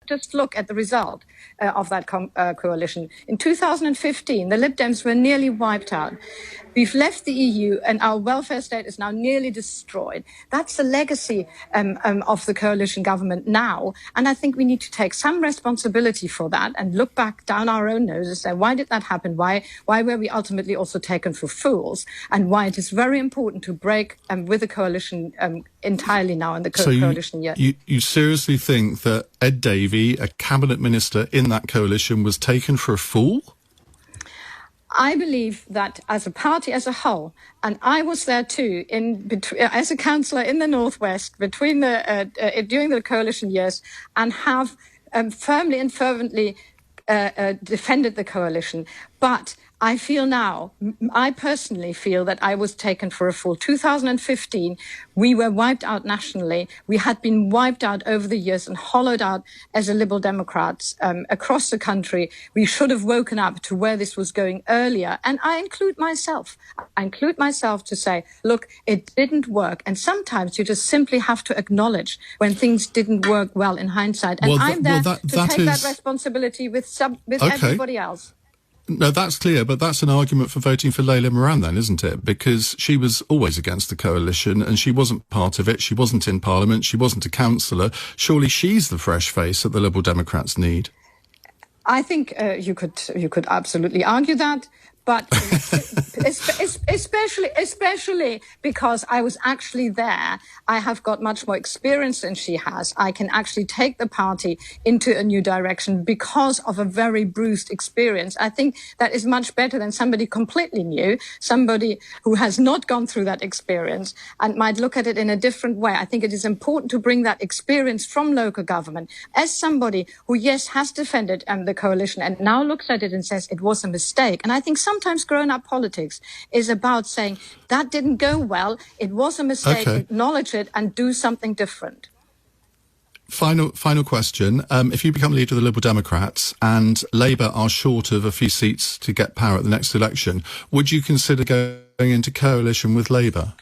just look at the result of that coalition. In 2015, the Lib Dems were nearly wiped out. We've left the EU and our welfare state is now nearly destroyed. That's the legacy of the coalition government now. And I think we need to take some responsibility for that and look back down our own noses and say, why did that happen? Why were we ultimately also taken for fools? And why it is very important to break with the coalition entirely now in the coalition year. You seriously think that Ed Davey, a cabinet minister in that coalition, was taken for a fool? I believe that as a party as a whole, and I was there too, as a councillor in the Northwest during the coalition years, and have firmly and fervently defended the coalition. But I feel now, I personally feel that I was taken for a fool. 2015, we were wiped out nationally. We had been wiped out over the years and hollowed out as a Liberal Democrats across the country. We should have woken up to where this was going earlier. And I include myself. To say, look, it didn't work. And sometimes you just simply have to acknowledge when things didn't work well in hindsight. And I'm there to take that responsibility with everybody else. No, that's clear, but that's an argument for voting for Layla Moran then, isn't it? Because she was always against the coalition and she wasn't part of it. She wasn't in Parliament. She wasn't a councillor. Surely she's the fresh face that the Liberal Democrats need. I think you could absolutely argue that. But especially because I was actually there, I have got much more experience than she has. I can actually take the party into a new direction because of a very bruised experience. I think that is much better than somebody completely new, somebody who has not gone through that experience and might look at it in a different way. I think it is important to bring that experience from local government as somebody who, yes, has defended the coalition and now looks at it and says it was a mistake. And I think sometimes grown-up politics is about saying that didn't go well, it was a mistake, acknowledge it and do something different. Final question. If you become leader of the Liberal Democrats and Labour are short of a few seats to get power at the next election, would you consider going into coalition with Labour?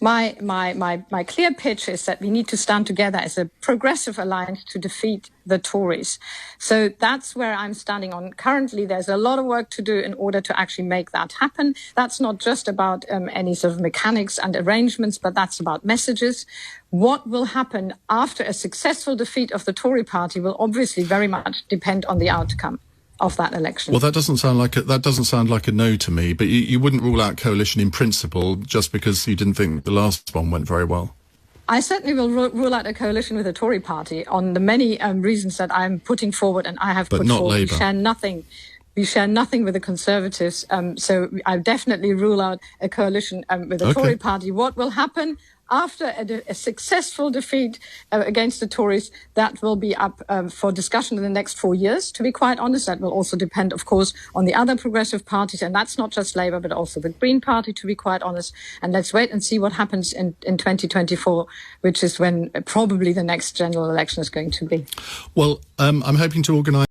My clear pitch is that we need to stand together as a progressive alliance to defeat the Tories. So that's where I'm standing on. Currently, there's a lot of work to do in order to actually make that happen. That's not just about any sort of mechanics and arrangements, but that's about messages. What will happen after a successful defeat of the Tory party will obviously very much depend on the outcome of that election. Well, that doesn't sound like a no to me, but you wouldn't rule out coalition in principle just because you didn't think the last one went very well. I certainly will rule out a coalition with the Tory party on the many reasons that I'm putting forward and I have put forward. Labour. We share nothing with the Conservatives, so I definitely rule out a coalition with the Tory party. What will happen after a successful defeat against the Tories, that will be up for discussion in the next 4 years. To be quite honest, that will also depend, of course, on the other progressive parties, and that's not just Labour, but also the Green Party, to be quite honest. And let's wait and see what happens in 2024, which is when probably the next general election is going to be. Well, I'm hoping to organise